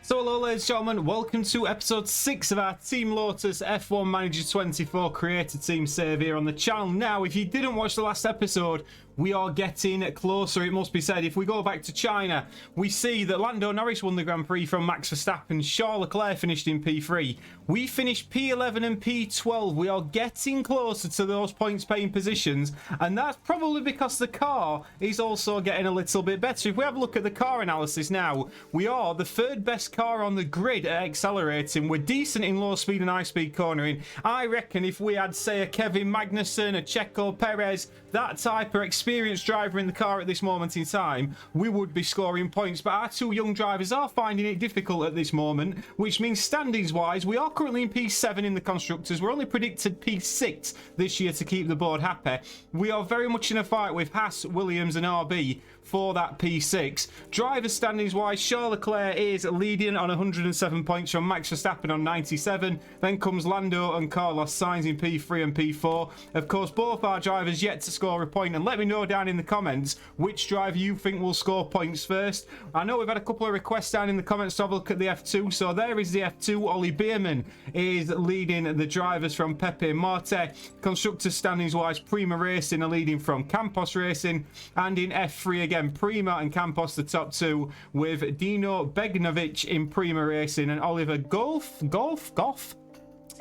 So hello ladies and gentlemen, welcome to episode 6 of our Team Lotus F1 Manager 24 Creator Team save here on the channel. Now, if you didn't watch the last episode, we are getting closer, it must be said. If we go back to China, we see that Lando Norris won the Grand Prix from Max Verstappen. Charles Leclerc finished in P3. We finished P11 and P12. We are getting closer to those points paying positions, and that's probably because the car is also getting a little bit better. If we have a look at the car analysis now, we are the third best car on the grid at accelerating. We're decent in low speed and high speed cornering. I reckon if we had, say, a Kevin Magnussen, a Checo Perez, that type of experienced driver in the car at this moment in time, we would be scoring points. But our two young drivers are finding it difficult at this moment, which means standings wise, we are currently in P7 in the constructors. We're only predicted P6 this year to keep the board happy. We are very much in a fight with Haas, Williams and RB for that P6. Driver standings wise, Charles Leclerc is leading on 107 points from Max Verstappen on 97. Then comes Lando and Carlos Sainz in P3 and P4. Of course, both our drivers yet to score a point, and let me know down in the comments which driver you think will score points first. I know we've had a couple of requests down in the comments to have a look at the F2, so there is the F2. Ollie Bierman is leading the drivers from Pepe Marte. Constructors standings wise, Prima Racing are leading from Campos Racing, and in F3 again, Prima and Campos the top two, with Dino Begnovic in Prima Racing and Oliver Goff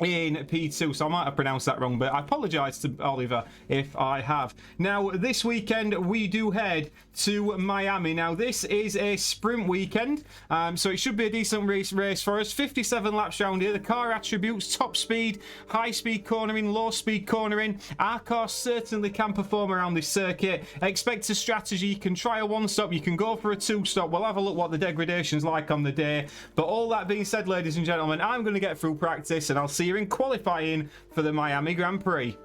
in P2, so I might have pronounced that wrong, but I apologise to Oliver if I have. Now, this weekend we do head to Miami. Now, this is a sprint weekend, so it should be a decent race for us. 57 laps round here. The car attributes: top speed, high speed cornering, low speed cornering. Our car certainly can perform around this circuit. Expect a strategy. You can try a one-stop, you can go for a two-stop. We'll have a look what the degradation's like on the day. But all that being said, ladies and gentlemen, I'm going to get through practice and I'll see you in qualifying for the Miami Grand Prix.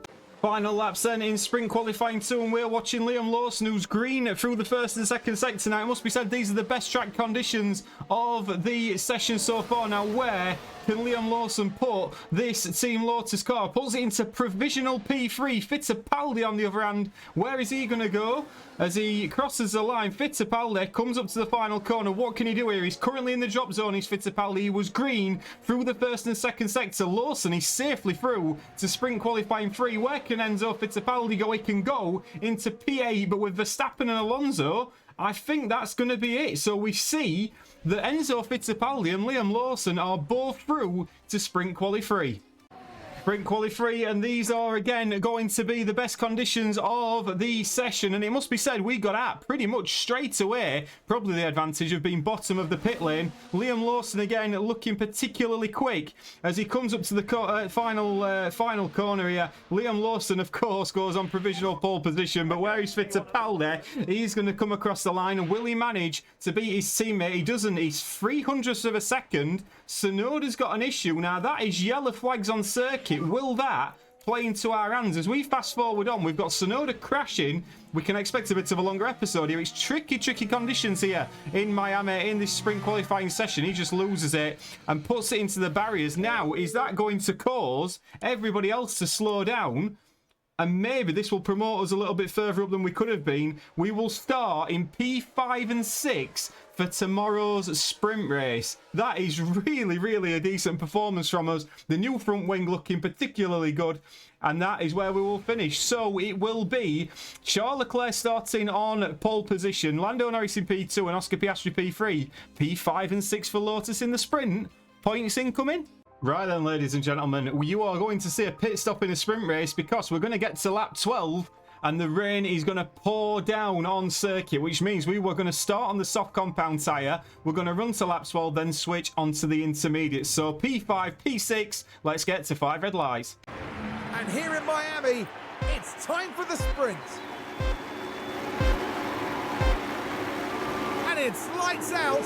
Final laps then in sprint qualifying 2, and we're watching Liam Lawson, who's green through the first and second sector. Now, it must be said, these are the best track conditions of the session so far. Now, where can Liam Lawson put this Team Lotus car? Pulls it into provisional P3. Fittipaldi, on the other hand, where is he going to go? As he crosses the line, Fittipaldi comes up to the final corner. What can he do here? He's currently in the drop zone. He's Fittipaldi. He was green through the first and second sector. Lawson is safely through to sprint qualifying 3. Where can Enzo Fittipaldi go? He can go into P8, but with Verstappen and Alonso, I think that's going to be it. So we see that Enzo Fittipaldi and Liam Lawson are both through to sprint quali 3. Sprint quali 3, and these are again going to be the best conditions of the session, and it must be said we got out pretty much straight away, probably the advantage of being bottom of the pit lane. Liam Lawson again looking particularly quick as he comes up to the final corner here. Liam Lawson, of course, goes on provisional pole position, but where is Fittipaldi? He's going to come across the line, and will he manage to beat his teammate? He doesn't. He's 300ths of a second. Sonoda's got an issue. Now, that is yellow flags on circuit. Will that play into our hands? As we fast forward on, we've got Sonoda crashing. We can expect a bit of a longer episode here. It's tricky conditions here in Miami in this sprint qualifying session. He just loses it and puts it into the barriers. Now, is that going to cause everybody else to slow down? And maybe this will promote us a little bit further up than we could have been. We will start in P5 and 6 for tomorrow's sprint race. That is really a decent performance from us. The new front wing looking particularly good, and that is where we will finish. So it will be Charles Leclerc starting on pole position, Lando Norris in P2 and Oscar Piastri P3. P5 and 6 for Lotus in the sprint. Points incoming. Right then, ladies and gentlemen, you are going to see a pit stop in a sprint race because we're going to get to lap 12 and the rain is going to pour down on circuit, which means we were going to start on the soft compound tyre. We're going to run to lap 12, then switch onto the intermediate. So P5, P6, let's get to 5 red lights. And here in Miami, it's time for the sprint. And it's lights out.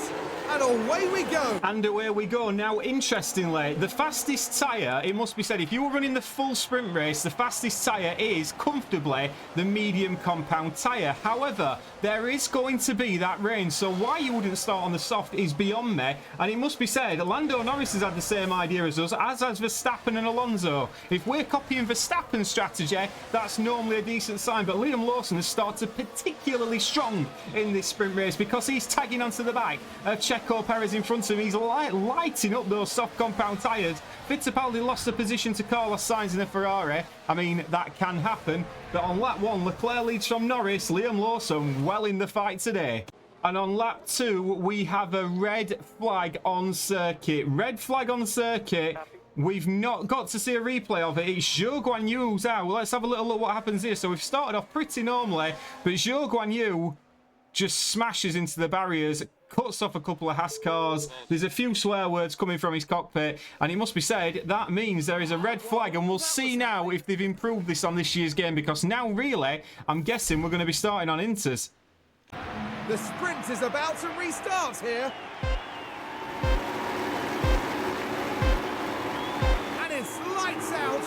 And away we go. And away we go. Now, interestingly, the fastest tyre, it must be said, if you were running the full sprint race, the fastest tyre is comfortably the medium compound tyre. However, there is going to be that rain, so why you wouldn't start on the soft is beyond me. And it must be said, Lando Norris has had the same idea as us, as has Verstappen and Alonso. If we're copying Verstappen's strategy, that's normally a decent sign. But Liam Lawson has started particularly strong in this sprint race because he's tagging onto the back of Checo Perez in front of him. He's lighting up those soft compound tyres. Fittipaldi lost the position to Carlos Sainz in a Ferrari. I mean, that can happen. But on lap 1, Leclerc leads from Norris. Liam Lawson well in the fight today. And on lap 2, we have a red flag on circuit. Red flag on circuit. We've not got to see a replay of it. It's Zhou Guanyu's out. Well, let's have a little look what happens here. So we've started off pretty normally, but Zhou Guanyu just smashes into the barriers, cuts off a couple of Haas cars. There's a few swear words coming from his cockpit, and it must be said, that means there is a red flag, and we'll see now if they've improved this on this year's game, because now, really, I'm guessing we're going to be starting on Inters. The sprint is about to restart here. And it's lights out.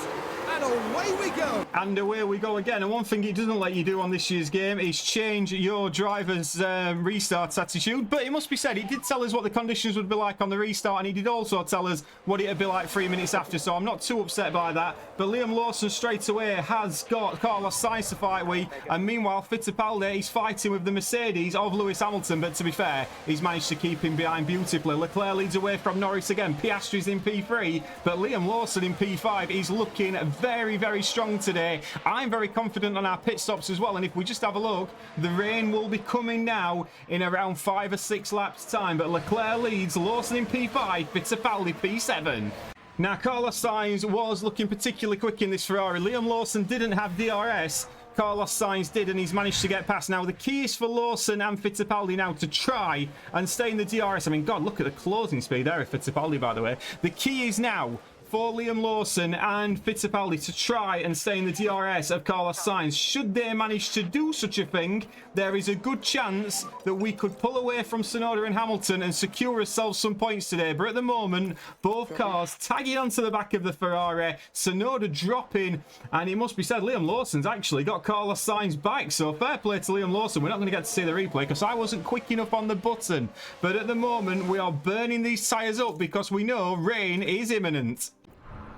And away we go. And away we go again. And one thing it doesn't let you do on this year's game is change your driver's restart attitude. But it must be said, it did tell us what the conditions would be like on the restart, and he did also tell us what it would be like 3 minutes after. So I'm not too upset by that. But Liam Lawson straight away has got Carlos Sainz to fight with. And meanwhile, Fittipaldi, he's fighting with the Mercedes of Lewis Hamilton. But to be fair, he's managed to keep him behind beautifully. Leclerc leads away from Norris again. Piastri's in P3. But Liam Lawson in P5. He's looking very, very strong today. I'm very confident on our pit stops as well, and if we just have a look, the rain will be coming now in around 5 or 6 laps time, but Leclerc leads, Lawson in P5, Fittipaldi P7. Now Carlos Sainz was looking particularly quick in this Ferrari. Liam Lawson didn't have DRS, Carlos Sainz did, and he's managed to get past. Now the key is for Lawson and Fittipaldi now to try and stay in the DRS. I mean, God, look at the closing speed there of Fittipaldi, by the way. The key is now for Liam Lawson and Fittipaldi to try and stay in the DRS of Carlos Sainz. Should they manage to do such a thing, there is a good chance that we could pull away from Tsunoda and Hamilton and secure ourselves some points today. But at the moment, both cars tagging onto the back of the Ferrari, Tsunoda dropping, and it must be said, Liam Lawson's actually got Carlos Sainz back. So fair play to Liam Lawson. We're not going to get to see the replay because I wasn't quick enough on the button. But at the moment, we are burning these tyres up because we know rain is imminent.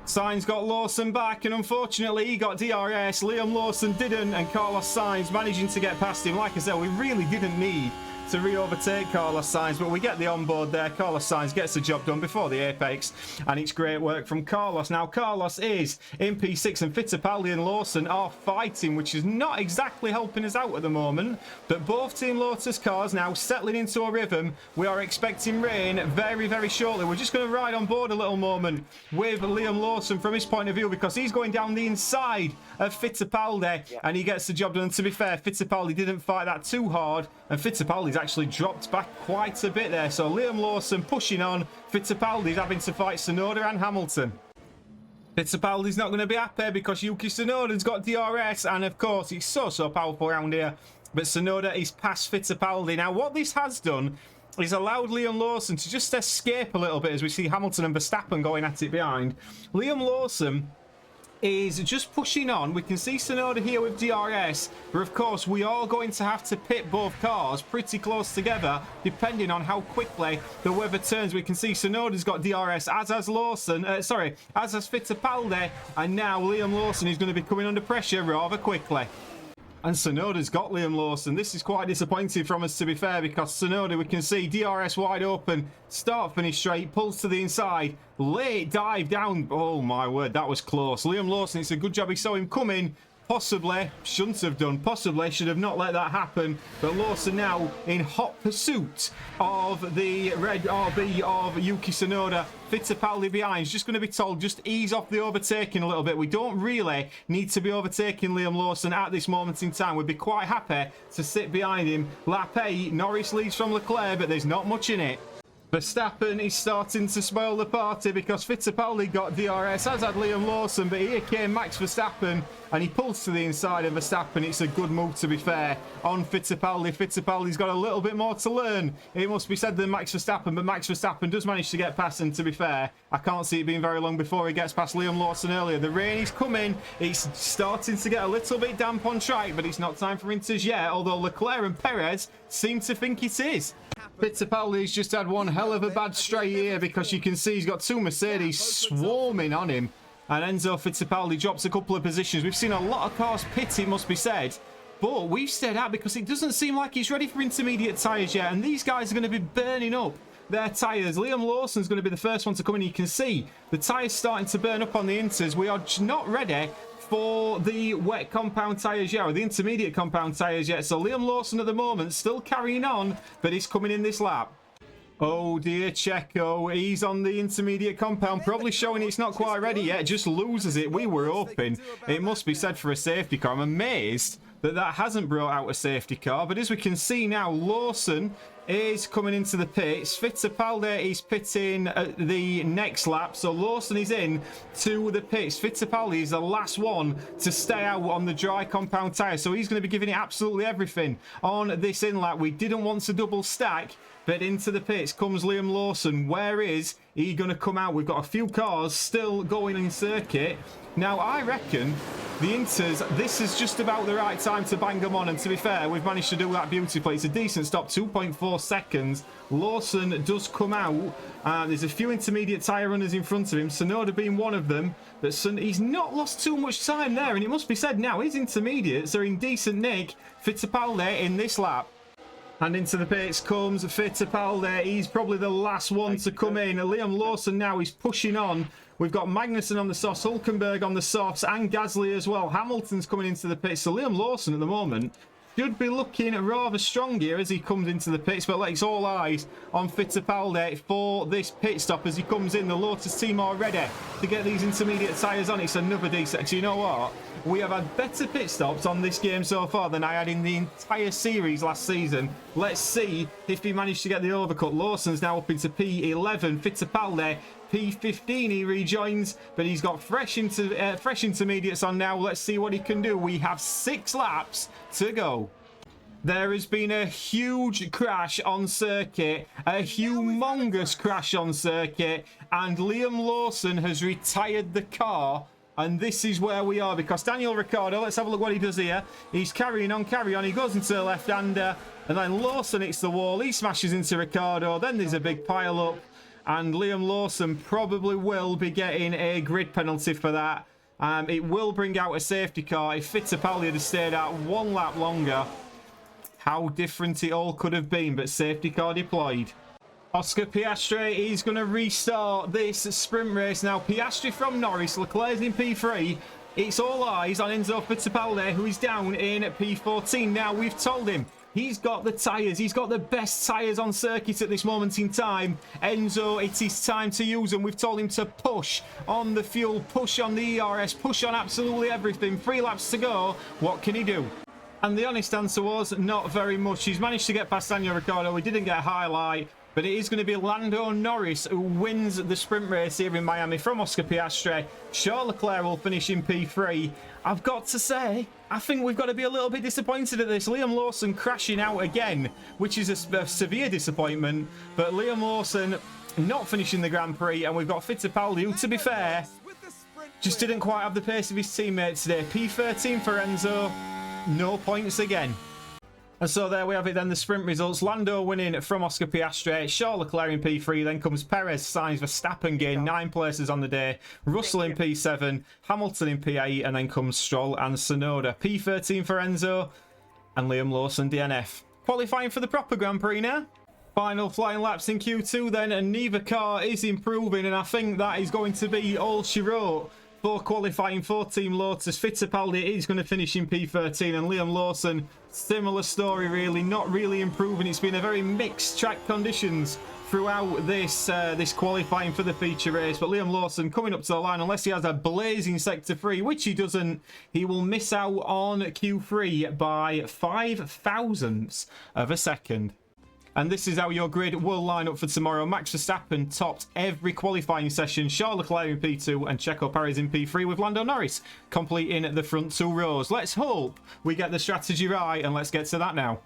Sainz got Lawson back, and unfortunately he got DRS. Liam Lawson didn't, and Carlos Sainz managing to get past him. Like I said, we really didn't need to re-overtake Carlos Sainz, but we get the onboard there. Carlos Sainz gets the job done before the apex, and it's great work from Carlos. Now Carlos is in P6, and Fittipaldi and Lawson are fighting, which is not exactly helping us out at the moment, but both Team Lotus cars now settling into a rhythm. We are expecting rain very, very shortly. We're just going to ride on board a little moment with Liam Lawson from his point of view, because he's going down the inside of Fittipaldi, and he gets the job done. And to be fair, Fittipaldi didn't fight that too hard, and Fittipaldi's actually dropped back quite a bit there. So Liam Lawson pushing on. Fittipaldi's having to fight Tsunoda and Hamilton. Fittipaldi's not going to be happy because Yuki Tsunoda's got DRS, and of course he's so powerful around here. But Tsunoda is past Fittipaldi. Now what this has done is allowed Liam Lawson to just escape a little bit as we see Hamilton and Verstappen going at it behind. Liam Lawson is just pushing on. We can see Tsunoda here with DRS, but of course we are going to have to pit both cars pretty close together depending on how quickly the weather turns. We can see Tsunoda's got DRS, as has Lawson, as has Fittipaldi, and now Liam Lawson is going to be coming under pressure rather quickly. And Tsunoda's got Liam Lawson. This is quite disappointing from us, to be fair, because Tsunoda, we can see DRS wide open, start finish straight, pulls to the inside, late dive down. Oh my word, that was close. Liam Lawson, it's a good job he saw him coming. Possibly shouldn't have done, possibly should have not let that happen. But Lawson now in hot pursuit of the red RB of Yuki Tsunoda. Fittipaldi behind, just going to be told just ease off the overtaking a little bit. We don't really need to be overtaking Liam Lawson at this moment in time. We'd be quite happy to sit behind him. Lap 8, Norris leads from Leclerc, but there's not much in it. Verstappen is starting to spoil the party because Fittipaldi got DRS, as had Liam Lawson, but here came Max Verstappen and he pulls to the inside of Verstappen. It's a good move, to be fair, on Fittipaldi. Fittipaldi's got a little bit more to learn, it must be said, than Max Verstappen, but Max Verstappen does manage to get past, and to be fair, I can't see it being very long before he gets past Liam Lawson earlier. The rain is coming, it's starting to get a little bit damp on track, but it's not time for Inters yet, although Leclerc and Perez seem to think it is. Fittipaldi's just had one hell of a bad stray here because you can see he's got two Mercedes swarming on him. And Enzo Fittipaldi drops a couple of positions. We've seen a lot of cars pit, it must be said. But we've stayed out because it doesn't seem like he's ready for intermediate tyres yet. And these guys are going to be burning up their tyres. Liam Lawson's going to be the first one to come in. You can see the tyres starting to burn up on the Inters. We are not ready for the wet compound tyres yet, or the intermediate compound tyres yet. So Liam Lawson at the moment still carrying on, but he's coming in this lap. Oh dear, Checo, he's on the intermediate compound, probably showing it's not quite ready yet, just loses it. We were hoping it must be said for a safety car. I'm amazed that hasn't brought out a safety car, but as we can see now, Lawson is coming into the pits. Fittipaldi is pitting at the next lap, so Lawson is in to the pits. Fittipaldi is the last one to stay out on the dry compound tyre, so he's going to be giving it absolutely everything on this in lap. We didn't want to double stack, but into the pits comes Liam Lawson. Where is he going to come out? We've got a few cars still going in circuit. Now, I reckon the Inters, this is just about the right time to bang them on. And to be fair, we've managed to do that beautifully. It's a decent stop, 2.4 seconds. Lawson does come out. There's a few intermediate tyre runners in front of him, Tsunoda being one of them. But he's not lost too much time there. And it must be said now, his intermediates are in decent nick. Fittipaldi in this lap. And into the pits comes Fittipaldi. He's probably the last one to come in. Liam Lawson now is pushing on. We've got Magnussen on the softs, Hülkenberg on the softs, and Gasly as well. Hamilton's coming into the pits. So Liam Lawson at the moment should be looking rather strong here as he comes into the pits. But it's all eyes on Fittipaldi for this pit stop as he comes in. The Lotus team are ready to get these intermediate tyres on. It's another decent. So you know what? We have had better pit stops on this game so far than I had in the entire series last season. Let's see if he managed to get the overcut. Lawson's now up into P11. Fittipaldi, P15 he rejoins, but he's got fresh intermediates on now. Let's see what he can do. We have 6 laps to go. There has been a huge crash on circuit, a humongous crash on circuit, and Liam Lawson has retired the car. And this is where we are, because Daniel Ricciardo, let's have a look what he does here. He's carrying on. He goes into the left-hander, and then Lawson hits the wall. He smashes into Ricciardo. Then there's a big pile-up, and Liam Lawson probably will be getting a grid penalty for that. It will bring out a safety car. If Fittipaldi had stayed out 1 lap longer, how different it all could have been, but safety car deployed. Oscar Piastri is going to restart this sprint race now. Piastri from Norris, Leclerc's in P3. It's all eyes on Enzo Fittipaldi, who is down in P14. Now, we've told him he's got the tyres. He's got the best tyres on circuit at this moment in time. Enzo, it is time to use them. We've told him to push on the fuel, push on the ERS, push on absolutely everything. 3 laps to go. What can he do? And the honest answer was not very much. He's managed to get past Daniel Ricciardo. He didn't get a highlight. But it is going to be Lando Norris who wins the sprint race here in Miami from Oscar Piastri. Charles Leclerc will finish in P3. I've got to say, I think we've got to be a little bit disappointed at this. Liam Lawson crashing out again, which is a severe disappointment. But Liam Lawson not finishing the Grand Prix. And we've got Fittipaldi, who, to be fair, just didn't quite have the pace of his teammates today. P13 for Enzo. No points again. And so there we have it then, the sprint results. Lando winning from Oscar Piastri, Charles Leclerc in P3, then comes Perez, Sainz, Verstappen gain 9 places on the day, Russell in P7, Hamilton in P8, and then comes Stroll and Tsunoda. P13 for Enzo, and Liam Lawson DNF. Qualifying for the proper Grand Prix now. Final flying laps in Q2 then, and neither car is improving, and I think that is going to be all she wrote for qualifying for Team Lotus. Fittipaldi is going to finish in P13, and Liam Lawson, similar story really, not really improving. It's been a very mixed track conditions throughout this qualifying for the feature race, but Liam Lawson coming up to the line, unless he has a blazing sector 3, which he doesn't, he will miss out on Q3 by 5 thousandths of a second. And this is how your grid will line up for tomorrow. Max Verstappen topped every qualifying session. Charles Leclerc in P2 and Checo Perez in P3 with Lando Norris completing the front 2 rows. Let's hope we get the strategy right, and let's get to that now.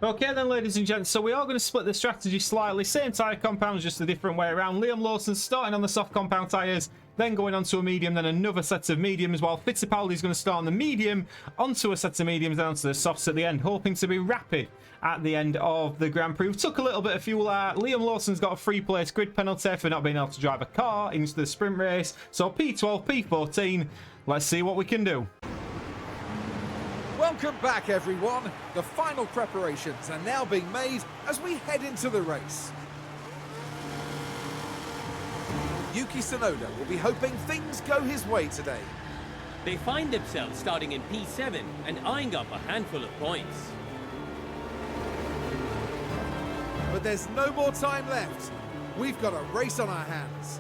Okay then, ladies and gents, so we are going to split the strategy slightly. Same tyre compounds, just a different way around. Liam Lawson starting on the soft compound tyres, then going on to a medium, then another set of mediums, while Fittipaldi is going to start on the medium, onto a set of mediums, down to the softs at the end, hoping to be rapid at the end of the Grand Prix. We took a little bit of fuel out. Liam Lawson's got a 3-place grid penalty for not being able to drive a car into the sprint race. So P12, P14, let's see what we can do. Welcome back, everyone. The final preparations are now being made as we head into the race. Yuki Tsunoda will be hoping things go his way today. They find themselves starting in P7 and eyeing up a handful of points. But there's no more time left. We've got a race on our hands.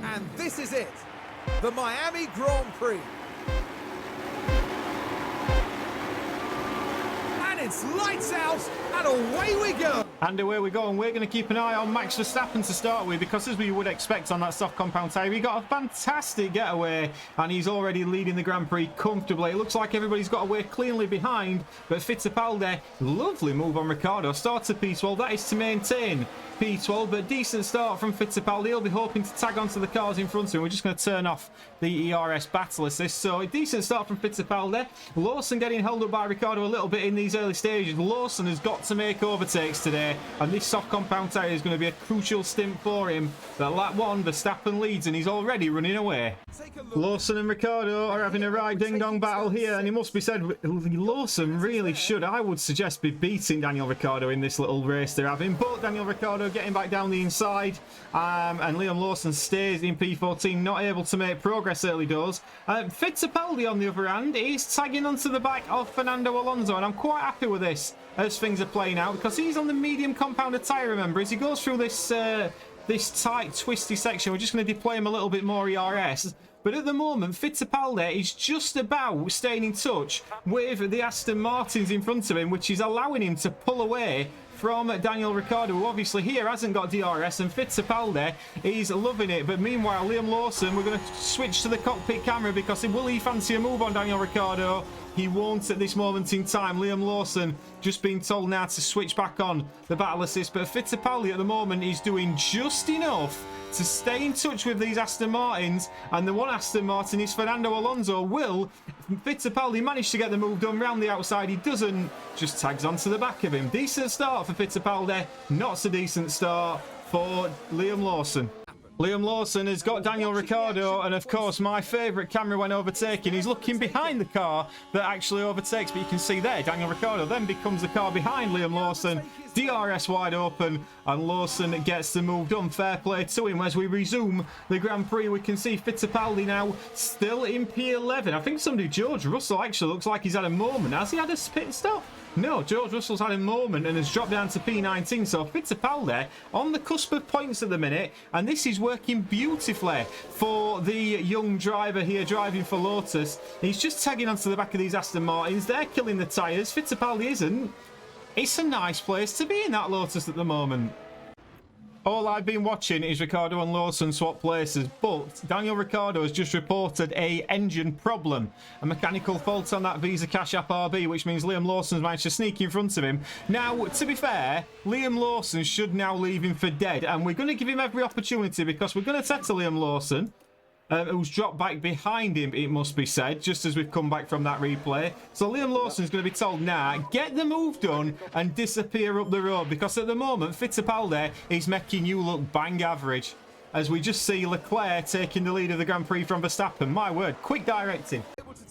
And this is it, the Miami Grand Prix. And it's lights out, and away we go. And away we go, and we're going to keep an eye on Max Verstappen to start with, because as we would expect on that soft compound tyre, he got a fantastic getaway, and he's already leading the Grand Prix comfortably. It looks like everybody's got away cleanly behind, but Fittipaldi, lovely move on Ricciardo, starts to P12, that is to maintain P12, but decent start from Fittipaldi. He'll be hoping to tag onto the cars in front of him. We're just going to turn off the ERS battle assist, so a decent start from Fittipaldi. Lawson getting held up by Ricciardo a little bit in these early stages. Lawson has got to make overtakes today, and this soft compound tyre is going to be a crucial stint for him. But lap 1, Verstappen leads, and he's already running away. Lawson and Ricciardo are having a right ding-dong battle here, and it must be said, Lawson really should, I would suggest, be beating Daniel Ricciardo in this little race they're having. But Daniel Ricciardo getting back down the inside, and Liam Lawson stays in P14, not able to make progress early doors. Fittipaldi, on the other hand, is tagging onto the back of Fernando Alonso, and I'm quite happy with this as things are playing out, because he's on the medium compounded tyre, remember, as he goes through this this tight, twisty section. We're just going to deploy him a little bit more ERS. But at the moment, Fittipaldi is just about staying in touch with the Aston Martins in front of him, which is allowing him to pull away from Daniel Ricciardo, who obviously here hasn't got DRS, and Fittipaldi is loving it. But meanwhile, Liam Lawson, we're going to switch to the cockpit camera, because will he fancy a move on Daniel Ricciardo? He won't at this moment in time. Liam Lawson just being told now to switch back on the battle assist, but Fittipaldi at the moment is doing just enough to stay in touch with these Aston Martins, and the one Aston Martin is Fernando Alonso. Will Fittipaldi manage to get the move done round the outside? He doesn't, just tags onto the back of him. Decent start for Fittipaldi, not so decent start for Liam Lawson. Liam Lawson has got Daniel Ricciardo, and of course my favourite camera when overtaking, he's looking behind the car that actually overtakes, but you can see there Daniel Ricciardo then becomes the car behind Liam Lawson. DRS wide open, and Lawson gets the move done. Fair play to him. As we resume the Grand Prix, we can see Fittipaldi now still in P11. I think somebody, George Russell, actually looks like he's had a moment. Has he had a pit stop? No, George Russell's had a moment and has dropped down to P19. So Fittipaldi on the cusp of points at the minute, and this is working beautifully for the young driver here driving for Lotus. He's just tagging onto the back of these Aston Martins. They're killing the tyres. Fittipaldi isn't. It's a nice place to be in that Lotus at the moment. All I've been watching is Ricciardo and Lawson swap places, but Daniel Ricciardo has just reported a engine problem, a mechanical fault on that Visa Cash App RB, which means Liam Lawson's managed to sneak in front of him. Now, to be fair, Liam Lawson should now leave him for dead, and we're going to give him every opportunity, because we're going to settle Liam Lawson, who's dropped back behind him, it must be said, just as we've come back from that replay. So Liam Lawson's going to be told, nah, get the move done and disappear up the road, because at the moment, Fittipaldi is making you look bang average. As we just see Leclerc taking the lead of the Grand Prix from Verstappen. My word, quick directing.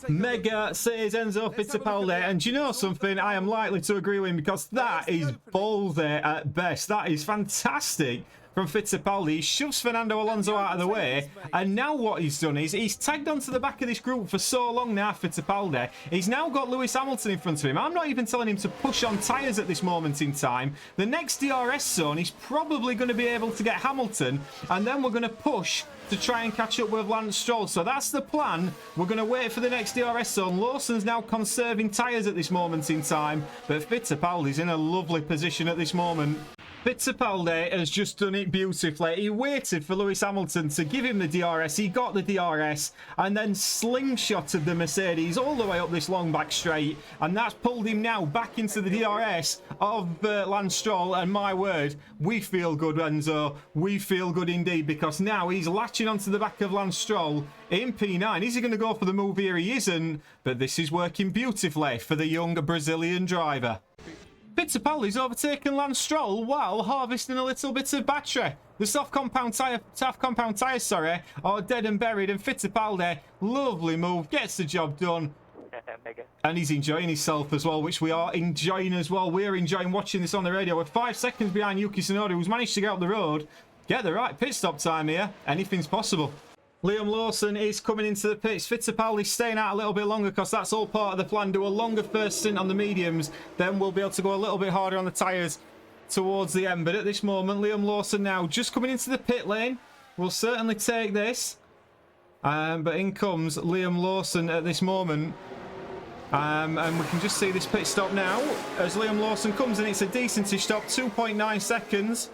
Mega says Enzo Fittipaldi, and do you know something? I am likely to agree with him, because that is ballsy at best. That is fantastic from Fittipaldi. He shoves Fernando Alonso out of the way, and now what he's done is he's tagged onto the back of this group for so long now, Fittipaldi. He's now got Lewis Hamilton in front of him. I'm not even telling him to push on tyres at this moment in time. The next DRS zone, he's probably going to be able to get Hamilton, and then we're going to push to try and catch up with Lance Stroll. So that's the plan. We're going to wait for the next DRS zone. Lawson's now conserving tyres at this moment in time, but Fittipaldi's in a lovely position at this moment. Fittipaldi has just done it beautifully. He waited for Lewis Hamilton to give him the DRS. He got the DRS and then slingshotted the Mercedes all the way up this long back straight, and that's pulled him now back into the DRS of Lance Stroll. And my word, we feel good, Enzo. We feel good indeed, because now he's latching onto the back of Lance Stroll in P9. Is he going to go for the move here? He isn't, but this is working beautifully for the young Brazilian driver. Fittipaldi's overtaken Lance Stroll while harvesting a little bit of battery. The soft compound tyres, are dead and buried, and Fittipaldi, lovely move, gets the job done. And he's enjoying himself as well, which we are enjoying as well. We're enjoying watching this on the radio. We're 5 seconds behind Yuki Tsunoda, who's managed to get up the road. Get the right pit stop time here. Anything's possible. Liam Lawson is coming into the pits. Fittipaldi staying out a little bit longer because that's all part of the plan. Do a longer first stint on the mediums. Then we'll be able to go a little bit harder on the tyres towards the end. But at this moment, Liam Lawson now just coming into the pit lane. We'll certainly take this. But in comes Liam Lawson at this moment. And we can just see this pit stop now as Liam Lawson comes in. It's a decentish stop, 2.9 seconds.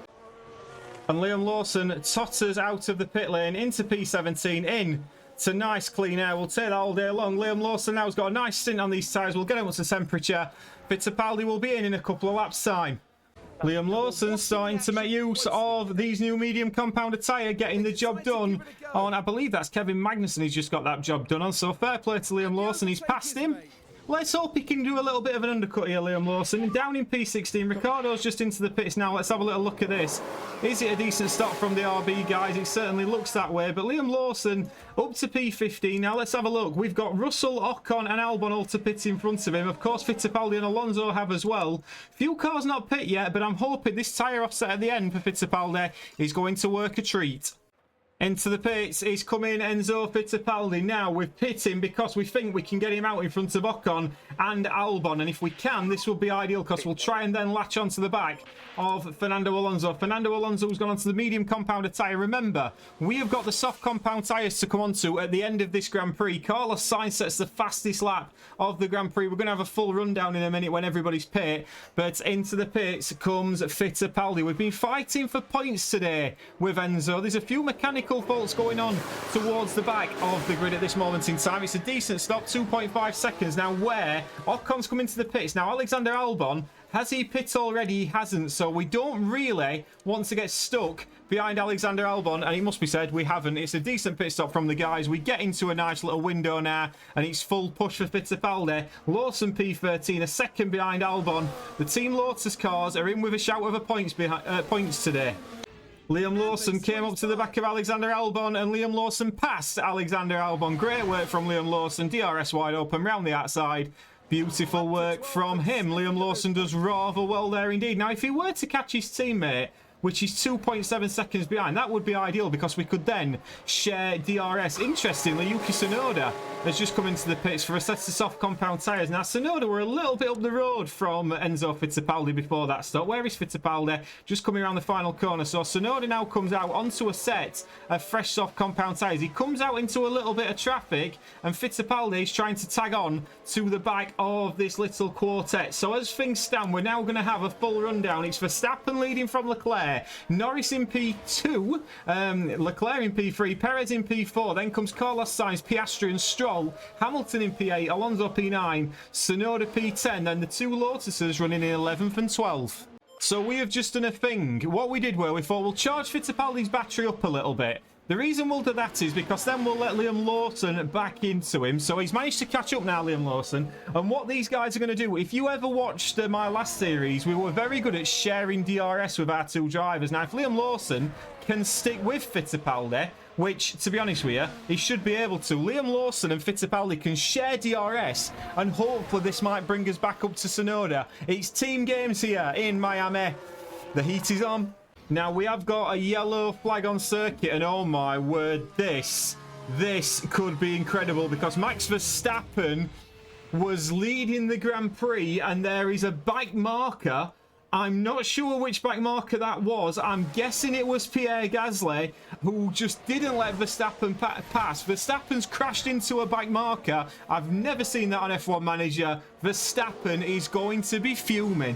And Liam Lawson totters out of the pit lane into P17 in to nice clean air. We'll take that all day long. Liam Lawson now has got a nice stint on these tyres. We'll get him up to temperature. Fittipaldi will be in a couple of laps' time. Liam Lawson starting to make use of these new medium compounded tyre, getting the job done on, I believe that's Kevin Magnussen he's just got that job done on. So fair play to Liam Lawson. He's passed him. Let's hope he can do a little bit of an undercut here, Liam Lawson. Down in P16. Ricardo's just into the pits now. Let's have a little look at this. Is it a decent stop from the RB guys? It certainly looks that way. But Liam Lawson up to P15. Now let's have a look. We've got Russell, Ocon and Albon all to pit in front of him. Of course, Fittipaldi and Alonso have as well. Few cars not pit yet, but I'm hoping this tyre offset at the end for Fittipaldi is going to work a treat. Into the pits is coming Enzo Fittipaldi now with pitting because we think we can get him out in front of Ocon and Albon, and if we can this will be ideal because we'll try and then latch onto the back of Fernando Alonso. Fernando Alonso has gone onto the medium compounded tyre. Remember, we have got the soft compound tyres to come onto at the end of this Grand Prix. Carlos Sainz sets the fastest lap of the Grand Prix. We're going to have a full rundown in a minute when everybody's pit, but into the pits comes Fittipaldi. We've been fighting for points today with Enzo. There's a few mechanical faults going on towards the back of the grid at this moment in time. It's a decent stop, 2.5 seconds. Now where Ocon's come into the pits. Now Alexander Albon, has he pit already? He hasn't, so we don't really want to get stuck behind Alexander Albon, and it must be said we haven't. It's a decent pit stop from the guys. We get into a nice little window now, and it's full push for Fittipaldi. Lawson P13, a second behind Albon. The Team Lotus cars are in with a shout of a points today. Liam Lawson came up to the back of Alexander Albon, and Liam Lawson passed Alexander Albon. Great work from Liam Lawson. DRS wide open round the outside. Beautiful work from him. Liam Lawson does rather well there indeed. Now, if he were to catch his teammate, which is 2.7 seconds behind, that would be ideal because we could then share DRS. Interestingly, Yuki Tsunoda has just come into the pits for a set of soft compound tyres. Now, Tsunoda were a little bit up the road from Enzo Fittipaldi before that stop. Where is Fittipaldi? Just coming around the final corner. So Tsunoda now comes out onto a set of fresh soft compound tyres. He comes out into a little bit of traffic, and Fittipaldi is trying to tag on to the back of this little quartet. So as things stand, we're now going to have a full rundown. It's Verstappen leading from Leclerc, Norris in P2, Leclerc in P3, Perez in P4, then comes Carlos Sainz, Piastri and Stroll, Hamilton in P8, Alonso P9, Tsunoda P10, then the two Lotuses running in 11th and 12th. So we have just done a thing. What we did we thought we'll charge Fittipaldi's battery up a little bit. The reason we'll do that is because then we'll let Liam Lawson back into him. So he's managed to catch up now, Liam Lawson. And what these guys are going to do, if you ever watched my last series, we were very good at sharing DRS with our two drivers. Now, if Liam Lawson can stick with Fittipaldi, which, to be honest with you, he should be able to, Liam Lawson and Fittipaldi can share DRS, and hopefully this might bring us back up to Tsunoda. It's team games here in Miami. The heat is on. Now, we have got a yellow flag on circuit, and oh my word, this could be incredible because Max Verstappen was leading the Grand Prix, and there is a bike marker. I'm not sure which bike marker that was. I'm guessing it was Pierre Gasly, who just didn't let Verstappen pass. Verstappen's crashed into a bike marker. I've never seen that on F1 Manager. Verstappen is going to be fuming.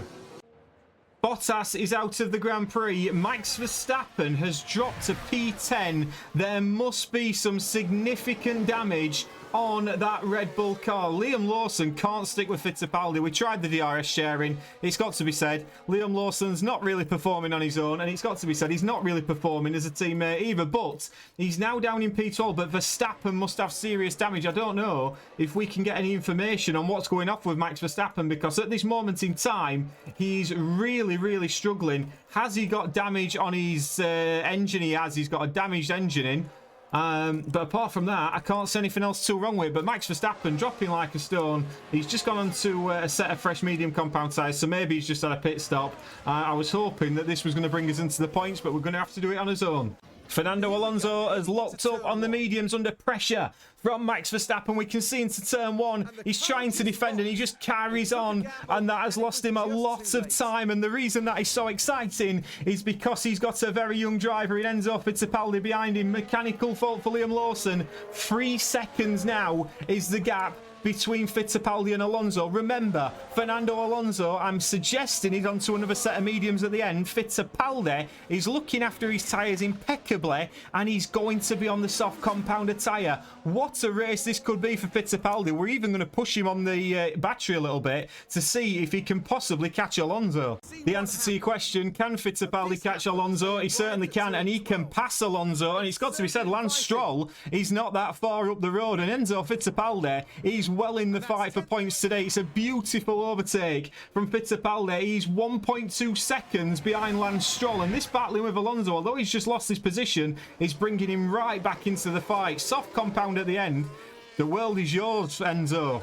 Bottas is out of the Grand Prix. Max Verstappen has dropped to P10. There must be some significant damage on that Red Bull car. Liam Lawson can't stick with Fittipaldi. We tried the DRS sharing. It's got to be said, Liam Lawson's not really performing on his own, and it's got to be said, he's not really performing as a teammate either, but he's now down in P12, but Verstappen must have serious damage. I don't know if we can get any information on what's going off with Max Verstappen, because at this moment in time, he's really struggling. Has he got damage on his engine? He has. He's got a damaged engine in. But apart from that, I can't see anything else too wrong with it. But Max Verstappen dropping like a stone. He's just gone on to a set of fresh medium compound tyres, so maybe he's just had a pit stop. I was hoping that this was going to bring us into the points, but we're going to have to do it on his own. Fernando Alonso has locked up on the mediums under pressure from Max Verstappen. We can see into turn one, he's trying to defend and he just carries on, and that has lost him a lot of time. And the reason that is so exciting is because he's got a very young driver in Enzo Fittipaldi behind him. Mechanical fault for Liam Lawson. 3 seconds now is the gap between Fittipaldi and Alonso. Remember, Fernando Alonso, I'm suggesting he's onto another set of mediums at the end. Fittipaldi is looking after his tyres impeccably, and he's going to be on the soft compounder tyre. What a race this could be for Fittipaldi. We're even going to push him on the battery a little bit to see if he can possibly catch Alonso. The answer to your question, can Fittipaldi catch Alonso? He certainly can, and he can pass Alonso. And it's got to be said, Lance Stroll, he's not that far up the road, and Enzo Fittipaldi, he's well in the fight for points today. It's a beautiful overtake from Fittipaldi. He's 1.2 seconds behind Lance Stroll, and this battling with Alonso, although he's just lost his position, is bringing him right back into the fight. Soft compound at the end. The world is yours, Enzo.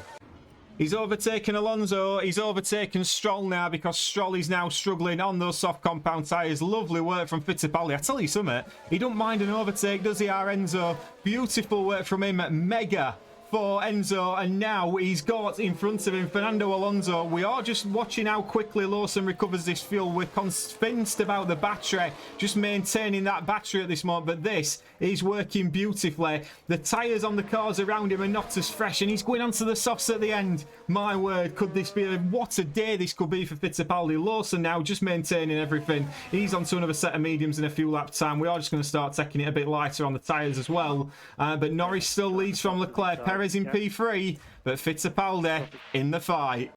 He's overtaken Alonso. He's overtaken Stroll now because Stroll is now struggling on those soft compound tyres. Lovely work from Fittipaldi. I tell you something, he don't mind an overtake, does he, our Enzo? Beautiful work from him. Mega for Enzo, and now he's got in front of him Fernando Alonso. We are just watching how quickly Lawson recovers this fuel. We're convinced about the battery, just maintaining that battery at this moment, but this is working beautifully. The tyres on the cars around him are not as fresh, and he's going onto the softs at the end. My word, could this be what a day this could be for Fittipaldi. Lawson now just maintaining everything. He's onto another set of mediums in a few lap time. We are just going to start taking it a bit lighter on the tyres as well, but Norris still leads from Leclerc. Perez in P3, but Fittipaldi in the fight.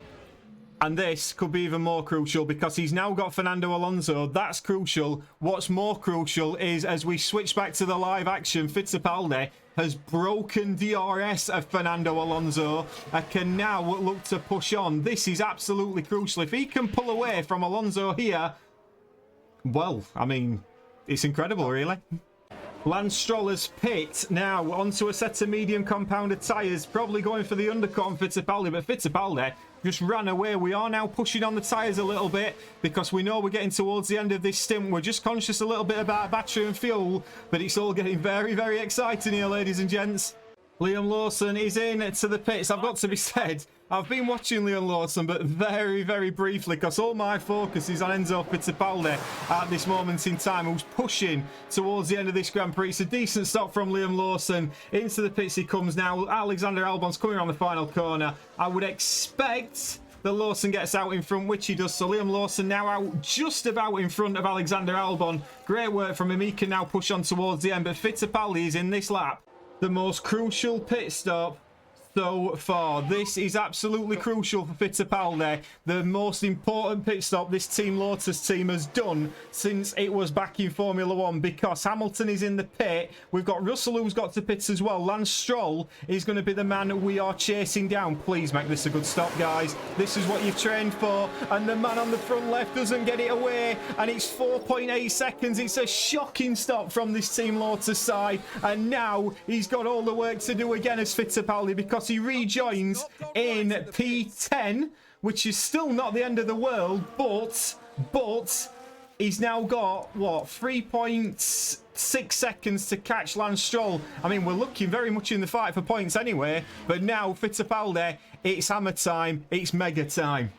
And this could be even more crucial because he's now got Fernando Alonso. That's crucial. What's more crucial is, as we switch back to the live action, Fittipaldi has broken DRS of Fernando Alonso and can now look to push on. This is absolutely crucial. If he can pull away from Alonso here, well, I mean, it's incredible, really. Lance Stroll has pit now onto a set of medium compounded tyres, probably going for the undercut on Fittipaldi, but Fittipaldi just ran away. We are now pushing on the tyres a little bit because we know we're getting towards the end of this stint. We're just conscious a little bit about battery and fuel, but it's all getting very, very exciting here, ladies and gents. Liam Lawson is in to the pits. I've got to be said, I've been watching Liam Lawson, but very, very briefly, because all my focus is on Enzo Fittipaldi at this moment in time, who's pushing towards the end of this Grand Prix. It's a decent stop from Liam Lawson. Into the pits he comes now. Alexander Albon's coming around the final corner. I would expect that Lawson gets out in front, which he does. So Liam Lawson now out just about in front of Alexander Albon. Great work from him. He can now push on towards the end, but Fittipaldi is in this lap. The most crucial pit stop so far. This is absolutely crucial for Fittipaldi. The most important pit stop this Team Lotus team has done since it was back in Formula 1, because Hamilton is in the pit. We've got Russell who's got to pits as well. Lance Stroll is going to be the man we are chasing down. Please make this a good stop, guys. This is what you've trained for. And the man on the front left doesn't get it away. And it's 4.8 seconds. It's a shocking stop from this Team Lotus side. And now he's got all the work to do again as Fittipaldi, because he rejoins in P10, which is still not the end of the world, but he's now got, what, 3.6 seconds to catch Lance Stroll. I mean, we're looking very much in the fight for points anyway, but now Fittipaldi, it's hammer time, it's mega time.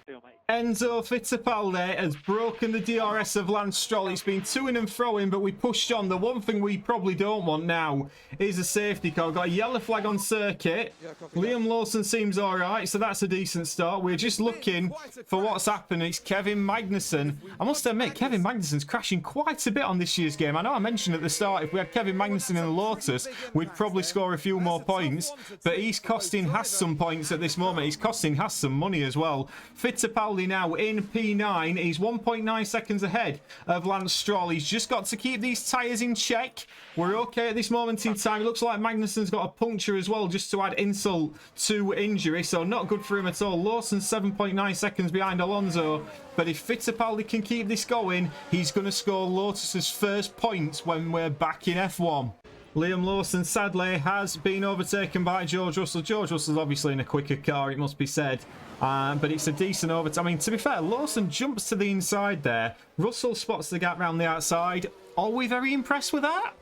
Enzo Fittipaldi has broken the DRS of Lance Stroll. It's been to-ing and fro-ing, but we pushed on. The one thing we probably don't want now is a safety car. We've got a yellow flag on circuit. Liam Lawson seems all right, so that's a decent start. We're just looking for what's happening. It's Kevin Magnussen. I must admit, Kevin Magnussen's crashing quite a bit on this year's game. I know I mentioned at the start, if we had Kevin Magnussen in the Lotus, we'd probably score a few more points, but he's costing Haas some points at this moment. He's costing Haas some money as well. Fittipaldi now in P9. He's 1.9 seconds ahead of Lance Stroll. He's just got to keep these tyres in check. We're okay at this moment in time. It looks like Magnussen's got a puncture as well, just to add insult to injury, so not good for him at all. Lawson's 7.9 seconds behind Alonso, but if Fittipaldi can keep this going, he's going to score Lotus's first points when we're back in F1. Liam Lawson, sadly, has been overtaken by George Russell. George Russell's obviously in a quicker car, it must be said. But it's a decent overtake. I mean, to be fair, Lawson jumps to the inside there. Russell spots the gap round the outside. Are we very impressed with that?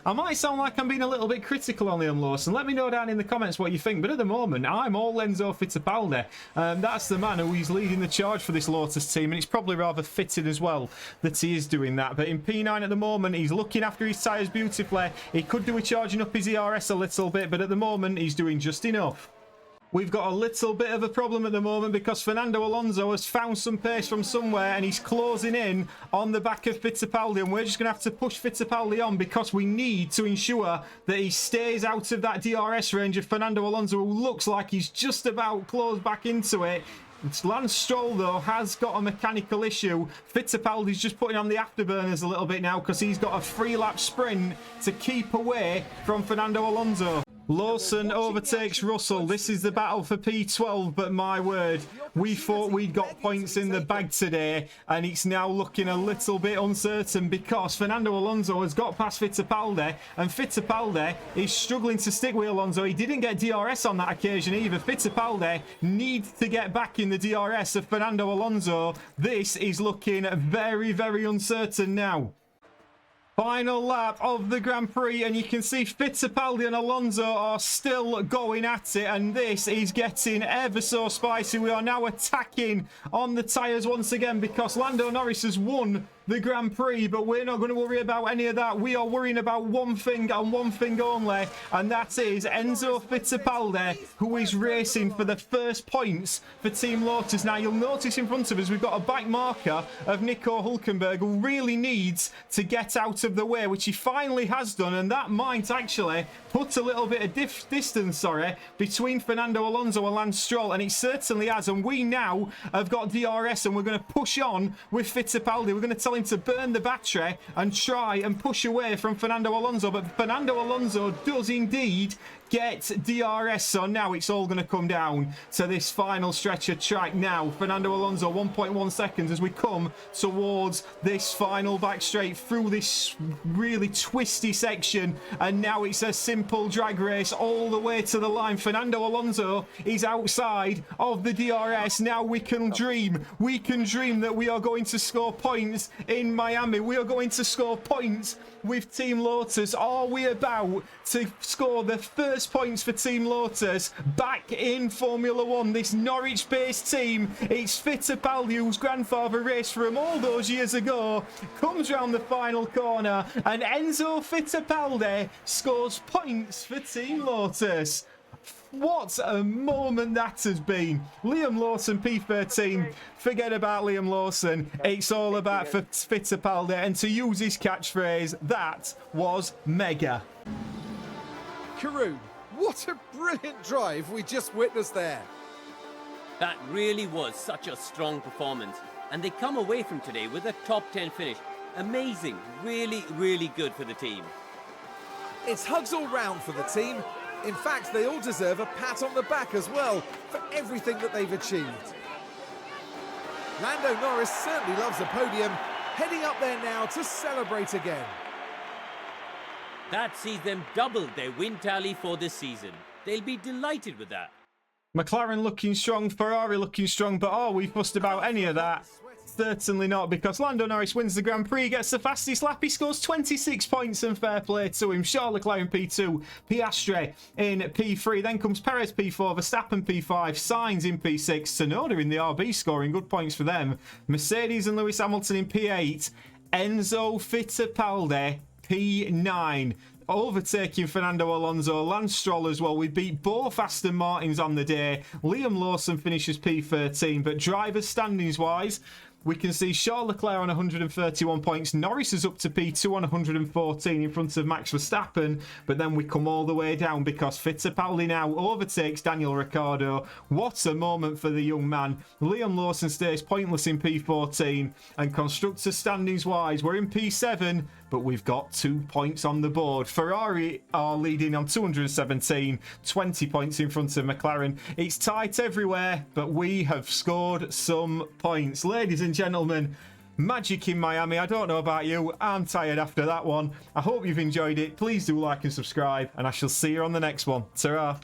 I might sound like I'm being a little bit critical on Liam Lawson. Let me know down in the comments what you think. But at the moment, I'm all Enzo Fittipaldi. That's the man who is leading the charge for this Lotus team. And it's probably rather fitting as well that he is doing that. But in P9 at the moment, he's looking after his tyres beautifully. He could do with charging up his ERS a little bit. But at the moment, he's doing just enough. We've got a little bit of a problem at the moment because Fernando Alonso has found some pace from somewhere and he's closing in on the back of Fittipaldi, and we're just going to have to push Fittipaldi on because we need to ensure that he stays out of that DRS range of Fernando Alonso, who looks like he's just about closed back into it. Lance Stroll, though, has got a mechanical issue. Fittipaldi's just putting on the afterburners a little bit now because he's got a 3-lap sprint to keep away from Fernando Alonso. Lawson overtakes Russell. This is the battle for P12, but my word, we thought we'd got points in the bag today, and it's now looking a little bit uncertain because Fernando Alonso has got past Fittipaldi, and Fittipaldi is struggling to stick with Alonso. He didn't get DRS on that occasion either. Fittipaldi needs to get back in the DRS of Fernando Alonso. This is looking very, very uncertain now. Final lap of the Grand Prix, and you can see Fittipaldi and Alonso are still going at it, and this is getting ever so spicy. We are now attacking on the tyres once again because Lando Norris has won the Grand Prix, but we're not going to worry about any of that. We are worrying about one thing and one thing only, and that is Enzo Fittipaldi, who is racing for the first points for Team Lotus. Now, you'll notice in front of us, we've got a bike marker of Nico Hülkenberg, who really needs to get out of the way, which he finally has done, and that might actually put a little bit of distance, between Fernando Alonso and Lance Stroll, and it certainly has, and we now have got DRS, and we're going to push on with Fittipaldi. We're going to tell him to burn the battery and try and push away from Fernando Alonso, but Fernando Alonso does indeed get DRS, so now it's all going to come down to this final stretch of track. Now Fernando Alonso 1.1 seconds as we come towards this final back straight through this really twisty section, and now it's a simple drag race all the way to the line. Fernando Alonso is outside of the DRS. Now we can dream that we are going to score points in Miami. We are going to score points with Team Lotus. Are we about to score the first points for Team Lotus back in Formula 1? This Norwich-based team, it's Fittipaldi, whose grandfather raced for him all those years ago, comes round the final corner, and Enzo Fittipaldi scores points for Team Lotus. What a moment that has been. Liam Lawson, P13. Forget about Liam Lawson. It's all about Fittipaldi. And to use his catchphrase, that was mega. Karun, what a brilliant drive we just witnessed there. That really was such a strong performance. And they come away from today with a top 10 finish. Amazing. Really, really good for the team. It's hugs all round for the team. In fact, they all deserve a pat on the back as well for everything that they've achieved. Lando Norris certainly loves a podium, heading up there now to celebrate again. That sees them double their win tally for this season. They'll be delighted with that. McLaren looking strong, Ferrari looking strong, but are we fussed about any of that? Certainly not, because Lando Norris wins the Grand Prix, gets the fastest lap, he scores 26 points, and fair play to him. Charles Leclerc in P2, Piastri in P3, then comes Perez P4, Verstappen P5, Sainz in P6, Tsunoda in the RB scoring good points for them, Mercedes and Lewis Hamilton in P8, Enzo Fittipaldi P9. Overtaking Fernando Alonso, Lance Stroll as well. We beat both Aston Martins on the day. Liam Lawson finishes P13, but drivers standings wise, we can see Charles Leclerc on 131 points. Norris is up to P2 on 114 in front of Max Verstappen. But then we come all the way down because Fittipaldi now overtakes Daniel Ricciardo. What a moment for the young man. Liam Lawson stays pointless in P14. And constructor standings wise, we're in P7, but we've got 2 points on the board. Ferrari are leading on 217, 20 points in front of McLaren. It's tight everywhere, but we have scored some points. Ladies and gentlemen, Magic in Miami. I don't know about you. I'm tired after that one. I hope you've enjoyed it. Please do like and subscribe, and I shall see you on the next one. Ta-ra.